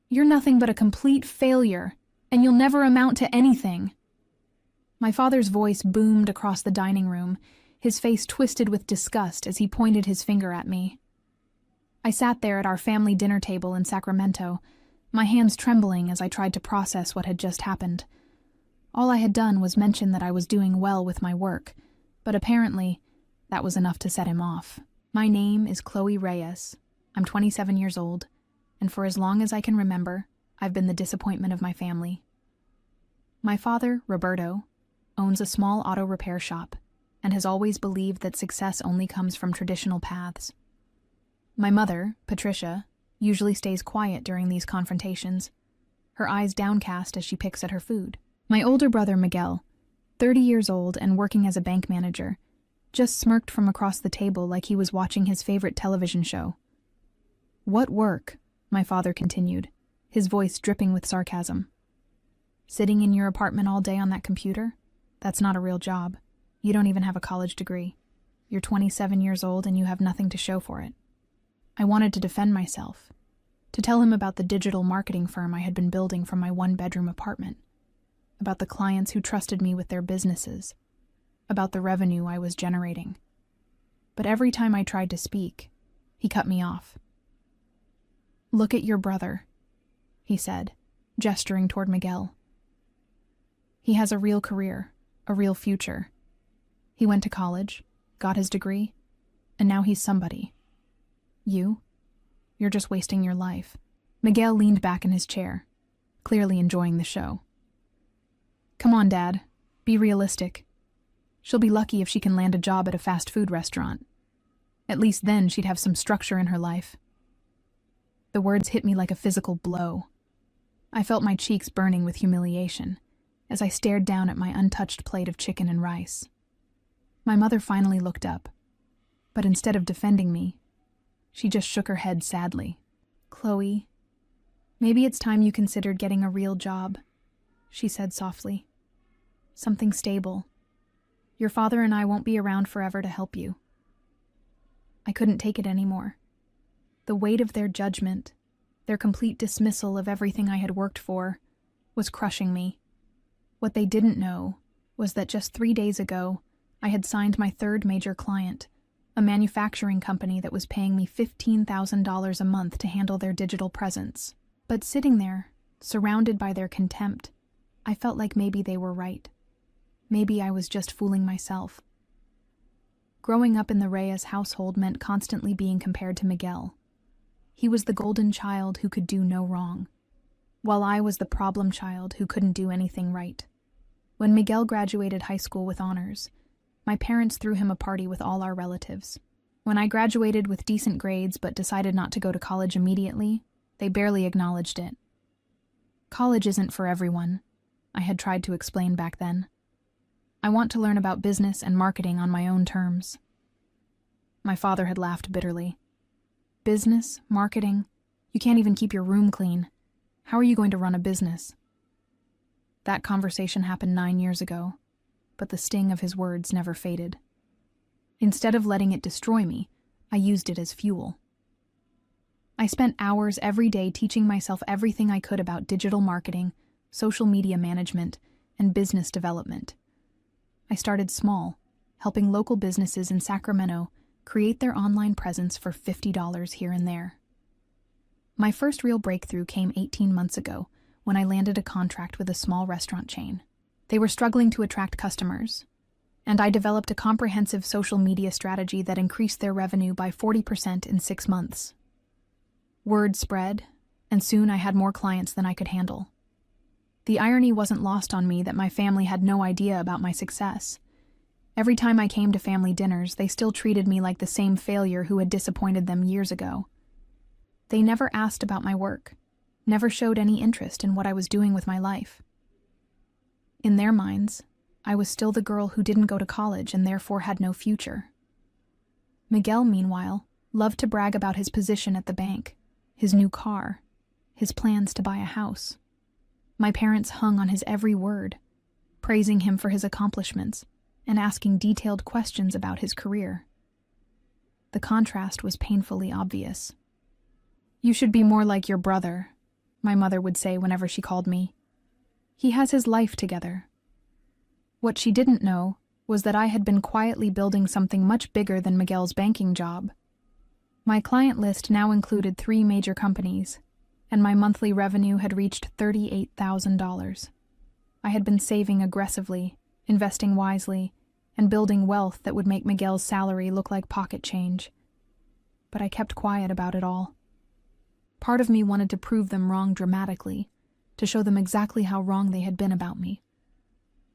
You're nothing but a complete failure, and you'll never amount to anything." My father's voice boomed across the dining room, his face twisted with disgust as he pointed his finger at me. I sat there at our family dinner table in Sacramento, my hands trembling as I tried to process what had just happened. All I had done was mention that I was doing well with my work, but apparently that was enough to set him off. "My name is Kloe Reyes. I'm 27 years old, and for as long as I can remember, I've been the disappointment of my family. My father, Roberto, owns a small auto repair shop and has always believed that success only comes from traditional paths. My mother, Patricia, usually stays quiet during these confrontations, her eyes downcast as she picks at her food. My older brother, Miguel, 30 years old and working as a bank manager, just smirked from across the table like he was watching his favorite television show. "What work?" my father continued, his voice dripping with sarcasm. "Sitting in your apartment all day on that computer? That's not a real job. You don't even have a college degree. You're 27 years old and you have nothing to show for it." I wanted to defend myself, to tell him about the digital marketing firm I had been building from my one-bedroom apartment, about the clients who trusted me with their businesses, about the revenue I was generating. But every time I tried to speak, he cut me off. "Look at your brother," he said, gesturing toward Miguel. "He has a real career, a real future. He went to college, got his degree, and now he's somebody. You're just wasting your life." Miguel leaned back in his chair, clearly enjoying the show. "Come on, Dad. Be realistic. She'll be lucky if she can land a job at a fast food restaurant. At least then she'd have some structure in her life." The words hit me like a physical blow. I felt my cheeks burning with humiliation as I stared down at my untouched plate of chicken and rice. My mother finally looked up, but instead of defending me, she just shook her head sadly. "Kloe, maybe it's time you considered getting a real job," she said softly. "Something stable. Your father and I won't be around forever to help you." I couldn't take it anymore. The weight of their judgment, their complete dismissal of everything I had worked for, was crushing me. What they didn't know was that just 3 days ago, I had signed my third major client, a manufacturing company that was paying me $15,000 a month to handle their digital presence. But sitting there, surrounded by their contempt, I felt like maybe they were right. Maybe I was just fooling myself. Growing up in the Reyes household meant constantly being compared to Miguel. He was the golden child who could do no wrong, while I was the problem child who couldn't do anything right. When Miguel graduated high school with honors, my parents threw him a party with all our relatives. When I graduated with decent grades but decided not to go to college immediately, they barely acknowledged it. "College isn't for everyone," I had tried to explain back then. "I want to learn about business and marketing on my own terms." My father had laughed bitterly. "Business, marketing? You can't even keep your room clean. How are you going to run a business?" That conversation happened 9 years ago, but the sting of his words never faded. Instead of letting it destroy me, I used it as fuel. I spent hours every day teaching myself everything I could about digital marketing, social media management, and business development. I started small, helping local businesses in Sacramento create their online presence for $50 here and there. My first real breakthrough came 18 months ago when I landed a contract with a small restaurant chain. They were struggling to attract customers, and I developed a comprehensive social media strategy that increased their revenue by 40% in 6 months. Word spread, and soon I had more clients than I could handle. The irony wasn't lost on me that my family had no idea about my success. Every time I came to family dinners, they still treated me like the same failure who had disappointed them years ago. They never asked about my work, never showed any interest in what I was doing with my life. In their minds, I was still the girl who didn't go to college and therefore had no future. Miguel, meanwhile, loved to brag about his position at the bank, his new car, his plans to buy a house. My parents hung on his every word, praising him for his accomplishments and asking detailed questions about his career. The contrast was painfully obvious. "You should be more like your brother," my mother would say whenever she called me. He has his life together. What she didn't know was that I had been quietly building something much bigger than Miguel's banking job. My client list now included 3 major companies, and my monthly revenue had reached $38,000. I had been saving aggressively, investing wisely, and building wealth that would make Miguel's salary look like pocket change. But I kept quiet about it all. Part of me wanted to prove them wrong dramatically, to show them exactly how wrong they had been about me.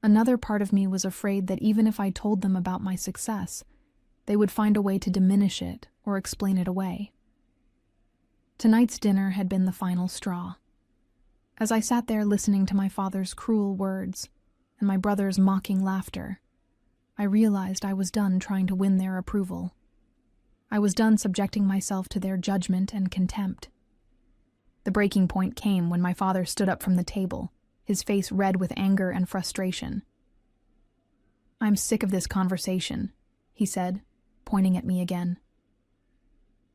Another part of me was afraid that even if I told them about my success, they would find a way to diminish it or explain it away. Tonight's dinner had been the final straw. As I sat there listening to my father's cruel words and my brother's mocking laughter, I realized I was done trying to win their approval. I was done subjecting myself to their judgment and contempt. The breaking point came when my father stood up from the table, his face red with anger and frustration. "I'm sick of this conversation," he said, pointing at me again.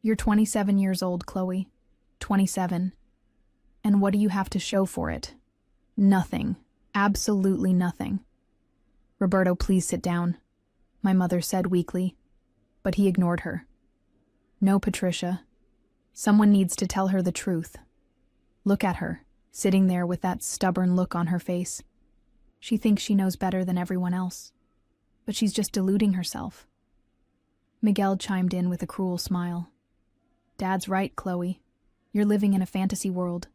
"You're 27 years old, Kloe. 27. And what do you have to show for it? Nothing. Absolutely nothing." "Roberto, please sit down," my mother said weakly, but he ignored her. "No, Patricia. Someone needs to tell her the truth. Look at her, sitting there with that stubborn look on her face. She thinks she knows better than everyone else, but she's just deluding herself." Miguel chimed in with a cruel smile. "Dad's right, Kloe. You're living in a fantasy world.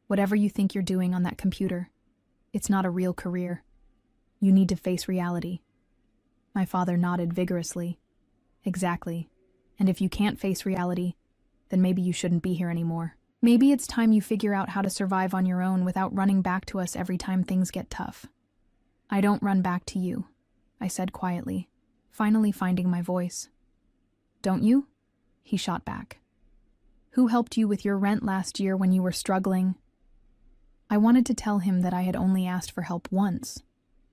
Whatever you think you're doing on that computer, it's not a real career. You need to face reality." My father nodded vigorously. "Exactly. And if you can't face reality, then maybe you shouldn't be here anymore. Maybe it's time you figure out how to survive on your own without running back to us every time things get tough." "I don't run back to you," I said quietly, finally finding my voice. "Don't you?" he shot back. "Who helped you with your rent last year when you were struggling?" I wanted to tell him that I had only asked for help once,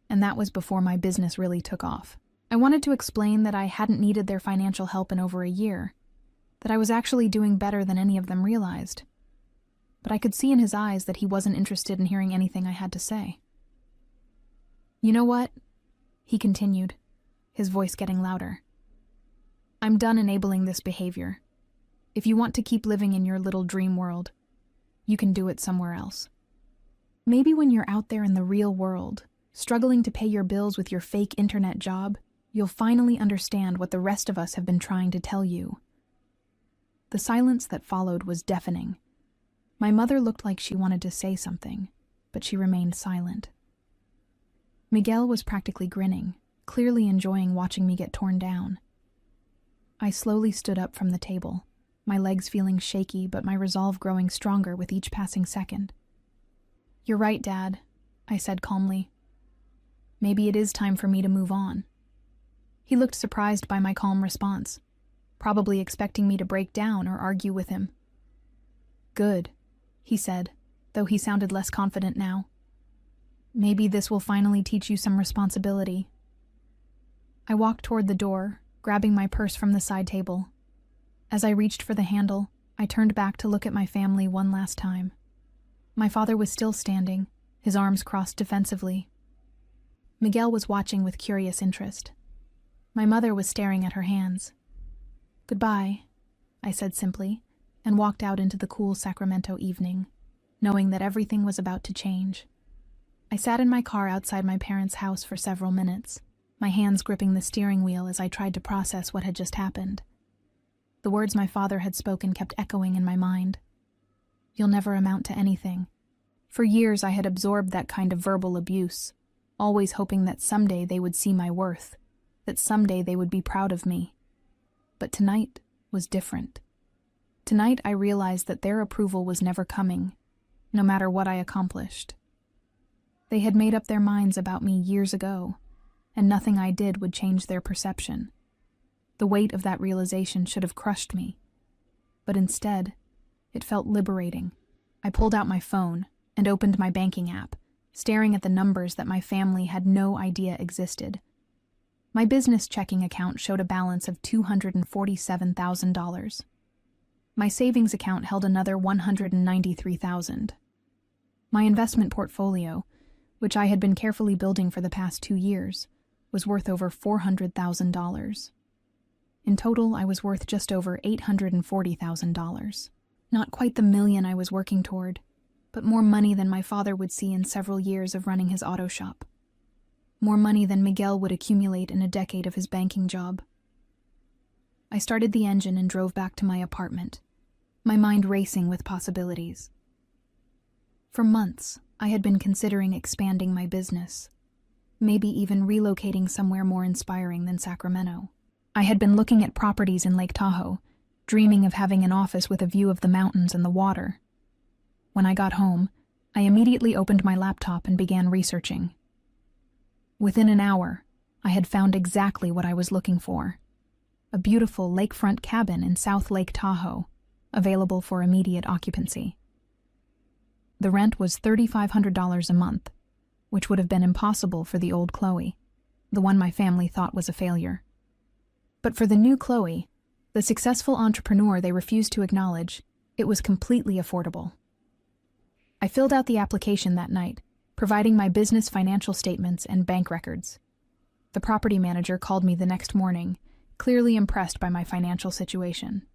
and that was before my business really took off. I wanted to explain that I hadn't needed their financial help in over a year, that I was actually doing better than any of them realized. But I could see in his eyes that he wasn't interested in hearing anything I had to say. "You know what?" he continued, his voice getting louder. "I'm done enabling this behavior. If you want to keep living in your little dream world, you can do it somewhere else. Maybe when you're out there in the real world, struggling to pay your bills with your fake internet job, you'll finally understand what the rest of us have been trying to tell you." The silence that followed was deafening. My mother looked like she wanted to say something, but she remained silent. Miguel was practically grinning, clearly enjoying watching me get torn down. I slowly stood up from the table, my legs feeling shaky but my resolve growing stronger with each passing second. "You're right, Dad," I said calmly. "Maybe it is time for me to move on." He looked surprised by my calm response, probably expecting me to break down or argue with him. "Good," he said, though he sounded less confident now. "Maybe this will finally teach you some responsibility." I walked toward the door, grabbing my purse from the side table. As I reached for the handle, I turned back to look at my family one last time. My father was still standing, his arms crossed defensively. Miguel was watching with curious interest. My mother was staring at her hands. "Goodbye," I said simply, and walked out into the cool Sacramento evening, knowing that everything was about to change. I sat in my car outside my parents' house for several minutes, my hands gripping the steering wheel as I tried to process what had just happened. The words my father had spoken kept echoing in my mind. "You'll never amount to anything." For years I had absorbed that kind of verbal abuse, always hoping that someday they would see my worth, that someday they would be proud of me. But tonight was different. Tonight I realized that their approval was never coming, no matter what I accomplished. They had made up their minds about me years ago, and nothing I did would change their perception. The weight of that realization should have crushed me, but instead, it felt liberating. I pulled out my phone and opened my banking app, staring at the numbers that my family had no idea existed. My business checking account showed a balance of $247,000. My savings account held another $193,000. My investment portfolio, which I had been carefully building for the past 2 years, was worth over $400,000. In total, I was worth just over $840,000. Not quite the million I was working toward, but more money than my father would see in several years of running his auto shop. More money than Miguel would accumulate in a decade of his banking job. I started the engine and drove back to my apartment, my mind racing with possibilities. For months, I had been considering expanding my business, maybe even relocating somewhere more inspiring than Sacramento. I had been looking at properties in Lake Tahoe, dreaming of having an office with a view of the mountains and the water. When I got home, I immediately opened my laptop and began researching. Within an hour, I had found exactly what I was looking for: a beautiful lakefront cabin in South Lake Tahoe, available for immediate occupancy. The rent was $3,500 a month, which would have been impossible for the old Kloe, the one my family thought was a failure. But for the new Kloe, the successful entrepreneur they refused to acknowledge, it was completely affordable. I filled out the application that night, providing my business financial statements and bank records. The property manager called me the next morning, clearly impressed by my financial situation.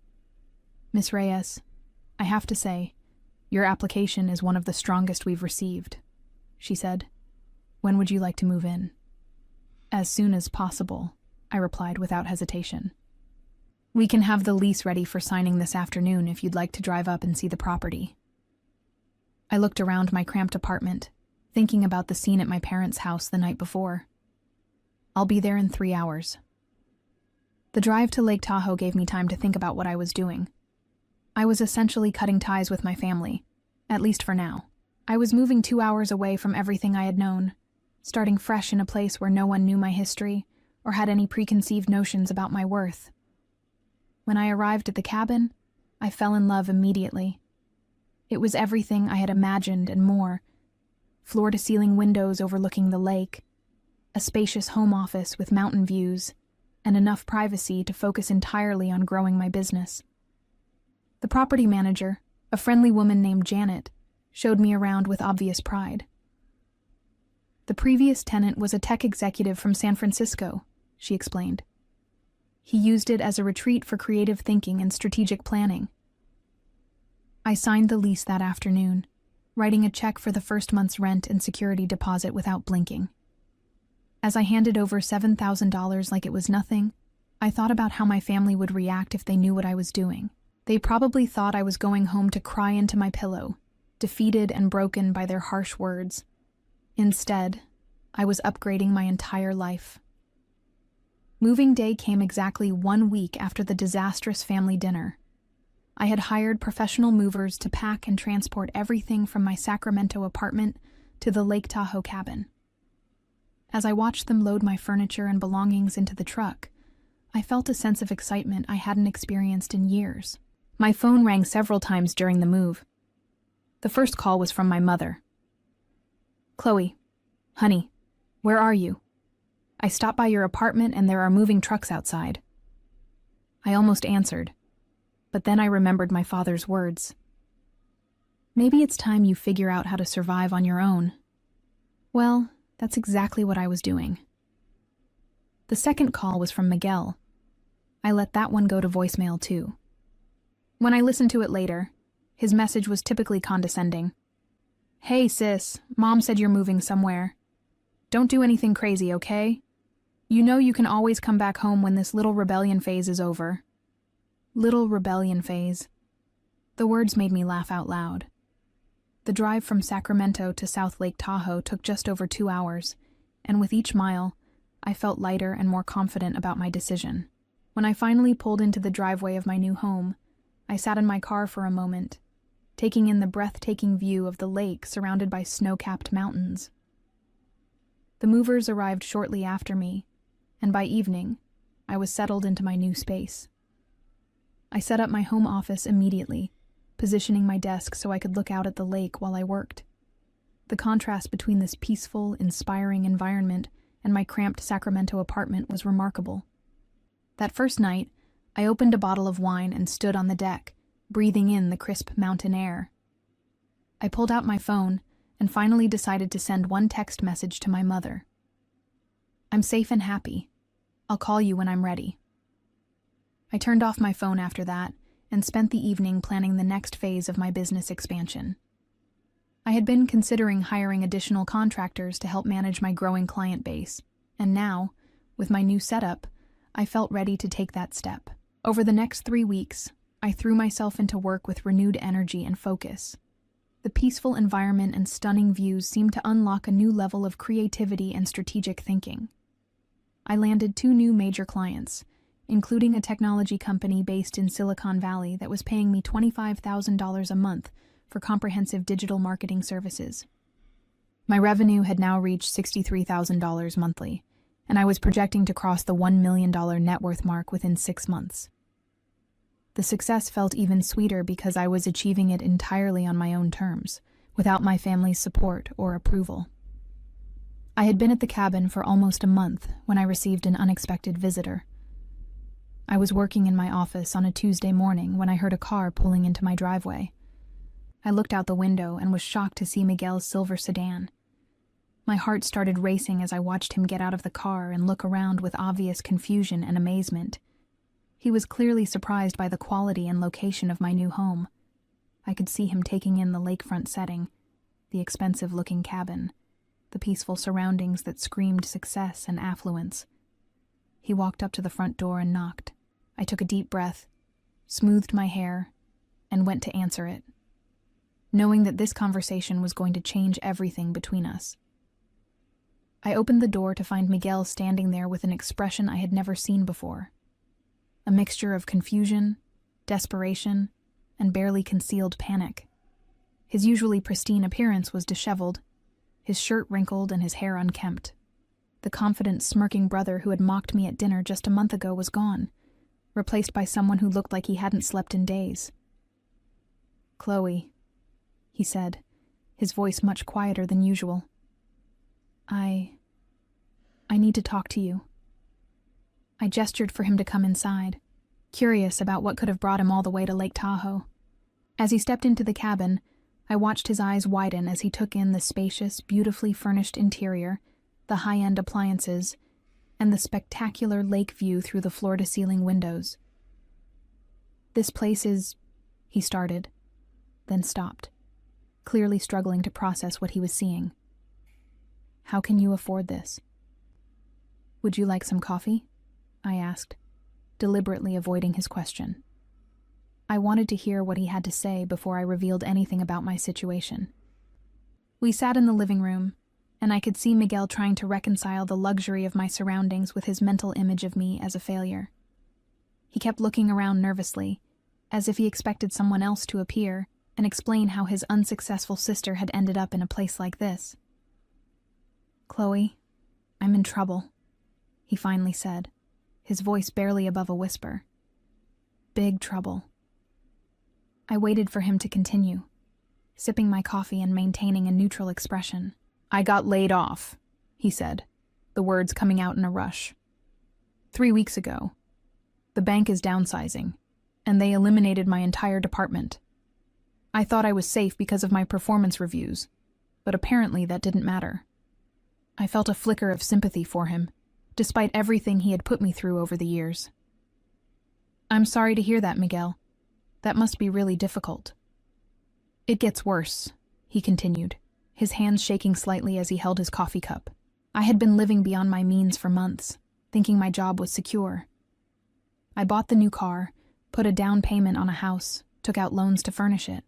"Miss Reyes, I have to say, your application is one of the strongest we've received," she said. "When would you like to move in?" "As soon as possible," I replied without hesitation. "We can have the lease ready for signing this afternoon if you'd like to drive up and see the property." I looked around my cramped apartment, thinking about the scene at my parents' house the night before. "I'll be there in 3 hours." The drive to Lake Tahoe gave me time to think about what I was doing. I was essentially cutting ties with my family, at least for now. I was moving 2 hours away from everything I had known, starting fresh in a place where no one knew my history or had any preconceived notions about my worth. When I arrived at the cabin, I fell in love immediately. It was everything I had imagined and more: floor-to-ceiling windows overlooking the lake, a spacious home office with mountain views, and enough privacy to focus entirely on growing my business. The property manager, a friendly woman named Janet, showed me around with obvious pride. "The previous tenant was a tech executive from San Francisco," she explained. "He used it as a retreat for creative thinking and strategic planning." I signed the lease that afternoon, writing a check for the first month's rent and security deposit without blinking. As I handed over $7,000 like it was nothing, I thought about how my family would react if they knew what I was doing. They probably thought I was going home to cry into my pillow, defeated and broken by their harsh words. Instead, I was upgrading my entire life. Moving day came exactly 1 week after the disastrous family dinner. I had hired professional movers to pack and transport everything from my Sacramento apartment to the Lake Tahoe cabin. As I watched them load my furniture and belongings into the truck, I felt a sense of excitement I hadn't experienced in years. My phone rang several times during the move. The first call was from my mother. "Kloe, honey, where are you? I stopped by your apartment and there are moving trucks outside." I almost answered, but then I remembered my father's words. "Maybe it's time you figure out how to survive on your own." Well, that's exactly what I was doing. The second call was from Miguel. I let that one go to voicemail too. When I listened to it later, his message was typically condescending. "Hey sis, Mom said you're moving somewhere. Don't do anything crazy, okay? You know you can always come back home when this little rebellion phase is over." Little rebellion phase. The words made me laugh out loud. The drive from Sacramento to South Lake Tahoe took just over 2 hours, and with each mile, I felt lighter and more confident about my decision. When I finally pulled into the driveway of my new home, I sat in my car for a moment, taking in the breathtaking view of the lake surrounded by snow-capped mountains. The movers arrived shortly after me, and by evening, I was settled into my new space. I set up my home office immediately, positioning my desk so I could look out at the lake while I worked. The contrast between this peaceful, inspiring environment and my cramped Sacramento apartment was remarkable. That first night, I opened a bottle of wine and stood on the deck, breathing in the crisp mountain air. I pulled out my phone and finally decided to send one text message to my mother. "I'm safe and happy. I'll call you when I'm ready." I turned off my phone after that and spent the evening planning the next phase of my business expansion. I had been considering hiring additional contractors to help manage my growing client base, and now, with my new setup, I felt ready to take that step. Over the next 3 weeks, I threw myself into work with renewed energy and focus. The peaceful environment and stunning views seemed to unlock a new level of creativity and strategic thinking. I landed 2 new major clients, including a technology company based in Silicon Valley that was paying me $25,000 a month for comprehensive digital marketing services. My revenue had now reached $63,000 monthly, and I was projecting to cross the $1 million net worth mark within 6 months. The success felt even sweeter because I was achieving it entirely on my own terms, without my family's support or approval. I had been at the cabin for almost a month when I received an unexpected visitor. I was working in my office on a Tuesday morning when I heard a car pulling into my driveway. I looked out the window and was shocked to see Miguel's silver sedan. My heart started racing as I watched him get out of the car and look around with obvious confusion and amazement. He was clearly surprised by the quality and location of my new home. I could see him taking in the lakefront setting, the expensive-looking cabin, the peaceful surroundings that screamed success and affluence. He walked up to the front door and knocked. I took a deep breath, smoothed my hair, and went to answer it, knowing that this conversation was going to change everything between us. I opened the door to find Miguel standing there with an expression I had never seen before. A mixture of confusion, desperation, and barely concealed panic. His usually pristine appearance was disheveled, his shirt wrinkled and his hair unkempt. The confident, smirking brother who had mocked me at dinner just a month ago was gone, replaced by someone who looked like he hadn't slept in days. "Kloe," he said, his voice much quieter than usual. I need to talk to you." I gestured for him to come inside, curious about what could have brought him all the way to Lake Tahoe. As he stepped into the cabin, I watched his eyes widen as he took in the spacious, beautifully furnished interior, the high-end appliances, and the spectacular lake view through the floor-to-ceiling windows. "This place is," he started, then stopped, clearly struggling to process what he was seeing. "How can you afford this?" "Would you like some coffee?" I asked, deliberately avoiding his question. I wanted to hear what he had to say before I revealed anything about my situation. We sat in the living room, and I could see Miguel trying to reconcile the luxury of my surroundings with his mental image of me as a failure. He kept looking around nervously, as if he expected someone else to appear and explain how his unsuccessful sister had ended up in a place like this. "Kloe, I'm in trouble," he finally said, his voice barely above a whisper. "Big trouble." I waited for him to continue, sipping my coffee and maintaining a neutral expression. "I got laid off," he said, the words coming out in a rush. 3 weeks ago. The bank is downsizing, and they eliminated my entire department. I thought I was safe because of my performance reviews, but apparently that didn't matter. I felt a flicker of sympathy for him, despite everything he had put me through over the years. "I'm sorry to hear that, Miguel. That must be really difficult." "It gets worse," he continued, his hands shaking slightly as he held his coffee cup. "I had been living beyond my means for months, thinking my job was secure. I bought the new car, put a down payment on a house, took out loans to furnish it.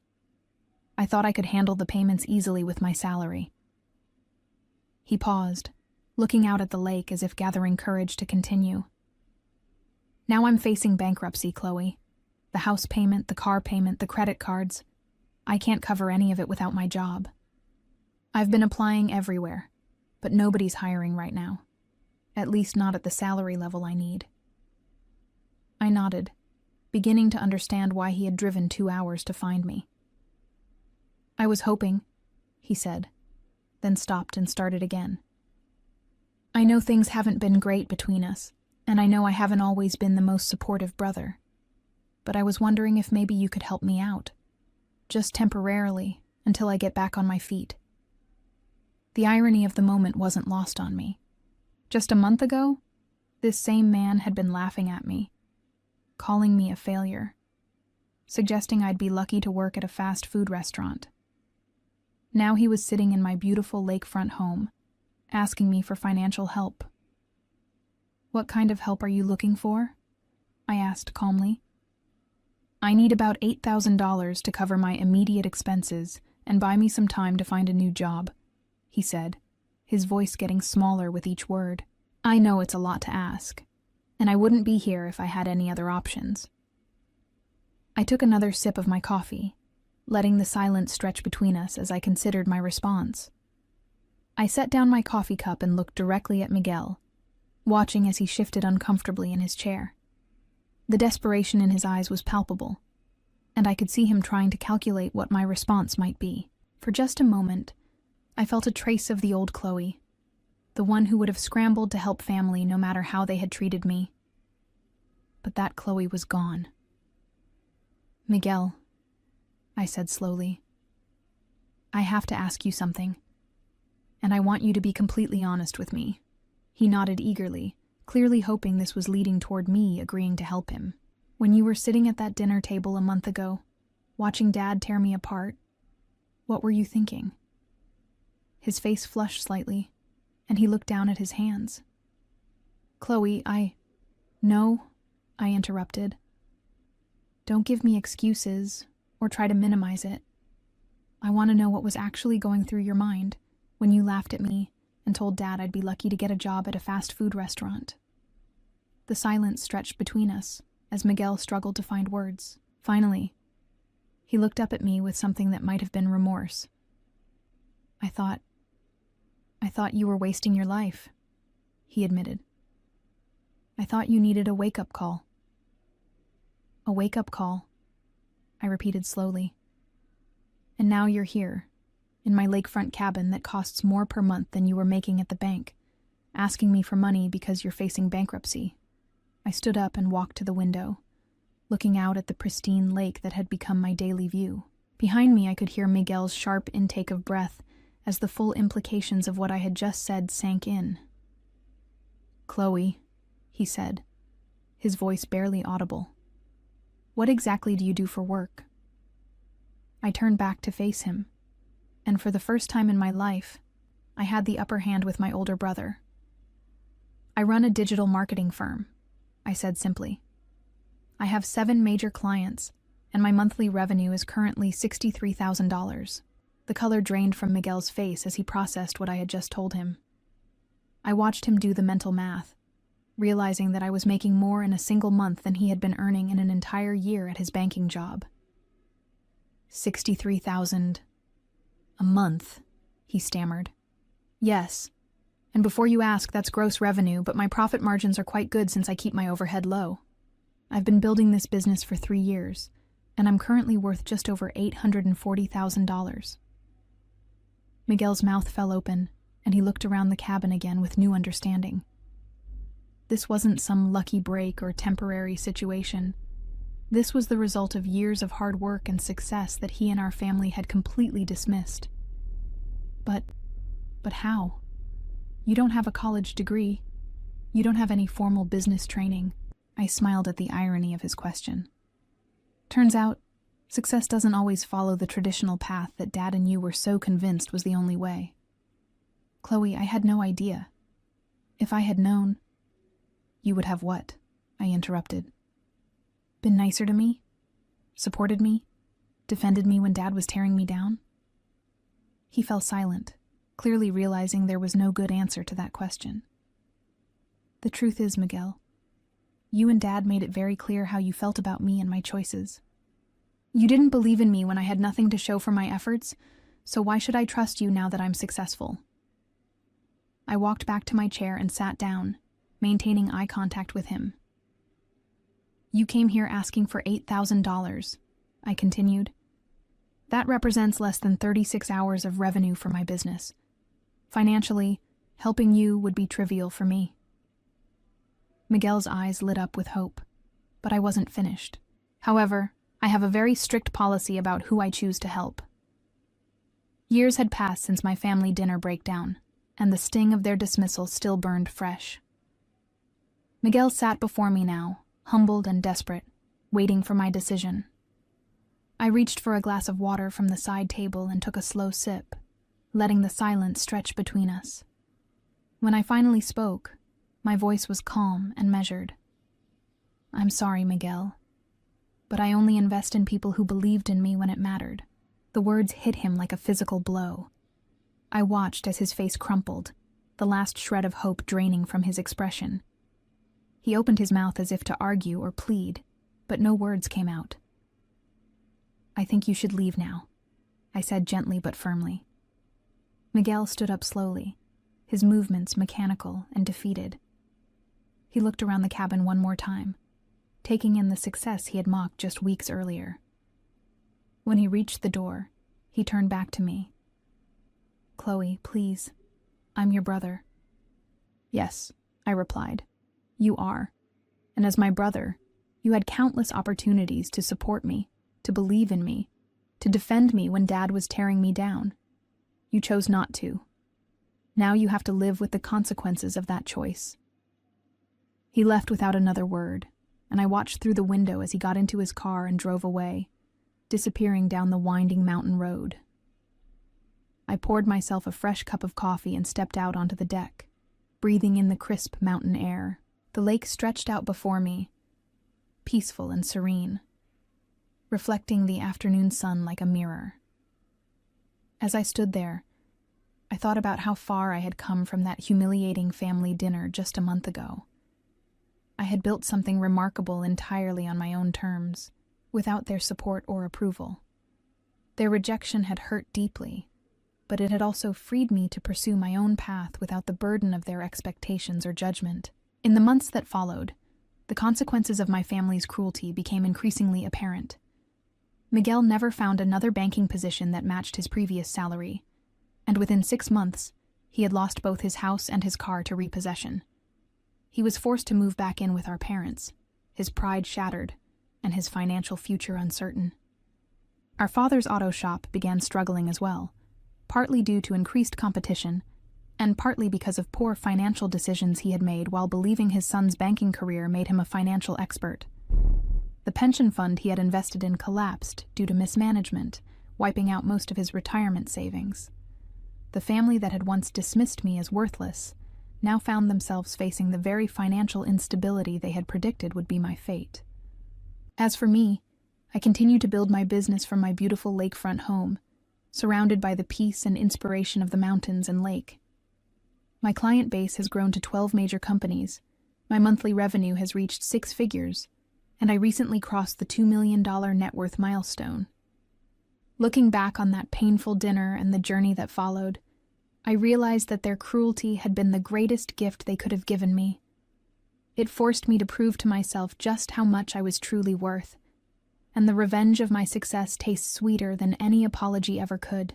I thought I could handle the payments easily with my salary." He paused, looking out at the lake as if gathering courage to continue. "Now I'm facing bankruptcy, Kloe. The house payment, the car payment, the credit cards. I can't cover any of it without my job. I've been applying everywhere, but nobody's hiring right now. At least not at the salary level I need." I nodded, beginning to understand why he had driven 2 hours to find me. "I was hoping," he said, then stopped and started again. "I know things haven't been great between us, and I know I haven't always been the most supportive brother. But I was wondering if maybe you could help me out. Just temporarily, until I get back on my feet. The irony of the moment wasn't lost on me. Just a month ago, this same man had been laughing at me, calling me a failure, suggesting I'd be lucky to work at a fast food restaurant. Now he was sitting in my beautiful lakefront home, asking me for financial help. "What kind of help are you looking for?" I asked calmly. "I need about $8,000 to cover my immediate expenses and buy me some time to find a new job," he said, his voice getting smaller with each word. "I know it's a lot to ask, and I wouldn't be here if I had any other options." I took another sip of my coffee, letting the silence stretch between us as I considered my response. I set down my coffee cup and looked directly at Miguel, watching as he shifted uncomfortably in his chair. The desperation in his eyes was palpable, and I could see him trying to calculate what my response might be. For just a moment, I felt a trace of the old Kloe, the one who would have scrambled to help family no matter how they had treated me. But that Kloe was gone. "Miguel," I said slowly, "I have to ask you something, and I want you to be completely honest with me." He nodded eagerly, clearly hoping this was leading toward me agreeing to help him. "When you were sitting at that dinner table a month ago, watching Dad tear me apart, what were you thinking?" His face flushed slightly, and he looked down at his hands. "Kloe, No," I interrupted. "Don't give me excuses or try to minimize it. I want to know what was actually going through your mind when you laughed at me and told Dad I'd be lucky to get a job at a fast food restaurant." The silence stretched between us as Miguel struggled to find words. Finally, he looked up at me with something that might have been remorse. I thought you were wasting your life," he admitted. "I thought you needed a wake-up call." "A wake-up call," I repeated slowly. "And now you're here, in my lakefront cabin that costs more per month than you were making at the bank, asking me for money because you're facing bankruptcy." I stood up and walked to the window, looking out at the pristine lake that had become my daily view. Behind me I could hear Miguel's sharp intake of breath as the full implications of what I had just said sank in. "Kloe," he said, his voice barely audible, "what exactly do you do for work?" I turned back to face him, and for the first time in my life, I had the upper hand with my older brother. "I run a digital marketing firm," I said simply. "I have 7 major clients, and my monthly revenue is currently $63,000. The color drained from Miguel's face as he processed what I had just told him. I watched him do the mental math, realizing that I was making more in a single month than he had been earning in an entire year at his banking job. $63,000 a month, he stammered. "Yes, and before you ask, that's gross revenue, but my profit margins are quite good since I keep my overhead low. I've been building this business for 3 years, and I'm currently worth just over $840,000. Miguel's mouth fell open, and he looked around the cabin again with new understanding. This wasn't some lucky break or temporary situation. This was the result of years of hard work and success that he and our family had completely dismissed. But how? You don't have a college degree. You don't have any formal business training." I smiled at the irony of his question. "Turns out, success doesn't always follow the traditional path that Dad and you were so convinced was the only way. Kloe, I had no idea. If I had known—" "You would have what?" I interrupted. "Been nicer to me? Supported me? Defended me when Dad was tearing me down?" He fell silent, clearly realizing there was no good answer to that question. "The truth is, Miguel, you and Dad made it very clear how you felt about me and my choices. You didn't believe in me when I had nothing to show for my efforts, so why should I trust you now that I'm successful?" I walked back to my chair and sat down, maintaining eye contact with him. "You came here asking for $8,000, I continued. "That represents less than 36 hours of revenue for my business. Financially, helping you would be trivial for me." Miguel's eyes lit up with hope, but I wasn't finished. "However, I have a very strict policy about who I choose to help. Years had passed since my family dinner breakdown, and the sting of their dismissal still burned fresh. Miguel sat before me now, humbled and desperate, waiting for my decision. I reached for a glass of water from the side table and took a slow sip, letting the silence stretch between us. When I finally spoke, my voice was calm and measured. "I'm sorry, Miguel, but I only invest in people who believed in me when it mattered." The words hit him like a physical blow. I watched as his face crumpled, the last shred of hope draining from his expression. He opened his mouth as if to argue or plead, but no words came out. "I think you should leave now," I said gently but firmly. Miguel stood up slowly, his movements mechanical and defeated. He looked around the cabin one more time, taking in the success he had mocked just weeks earlier. When he reached the door, he turned back to me. "Kloe, please. I'm your brother." "Yes," I replied. "You are. And as my brother, you had countless opportunities to support me, to believe in me, to defend me when Dad was tearing me down. You chose not to. Now you have to live with the consequences of that choice." He left without another word, and I watched through the window as he got into his car and drove away, disappearing down the winding mountain road. I poured myself a fresh cup of coffee and stepped out onto the deck, breathing in the crisp mountain air. The lake stretched out before me, peaceful and serene, reflecting the afternoon sun like a mirror. As I stood there, I thought about how far I had come from that humiliating family dinner just a month ago. I had built something remarkable entirely on my own terms, without their support or approval. Their rejection had hurt deeply, but it had also freed me to pursue my own path without the burden of their expectations or judgment. In the months that followed, the consequences of my family's cruelty became increasingly apparent. Miguel never found another banking position that matched his previous salary, and within 6 months, he had lost both his house and his car to repossession. He was forced to move back in with our parents, his pride shattered, and his financial future uncertain. Our father's auto shop began struggling as well, partly due to increased competition, and partly because of poor financial decisions he had made while believing his son's banking career made him a financial expert. The pension fund he had invested in collapsed due to mismanagement, wiping out most of his retirement savings. The family that had once dismissed me as worthless now found themselves facing the very financial instability they had predicted would be my fate. As for me, I continued to build my business from my beautiful lakefront home, surrounded by the peace and inspiration of the mountains and lake. My client base has grown to 12 major companies, my monthly revenue has reached 6 figures, and I recently crossed the $2 million net worth milestone. Looking back on that painful dinner and the journey that followed, I realized that their cruelty had been the greatest gift they could have given me. It forced me to prove to myself just how much I was truly worth, and the revenge of my success tastes sweeter than any apology ever could.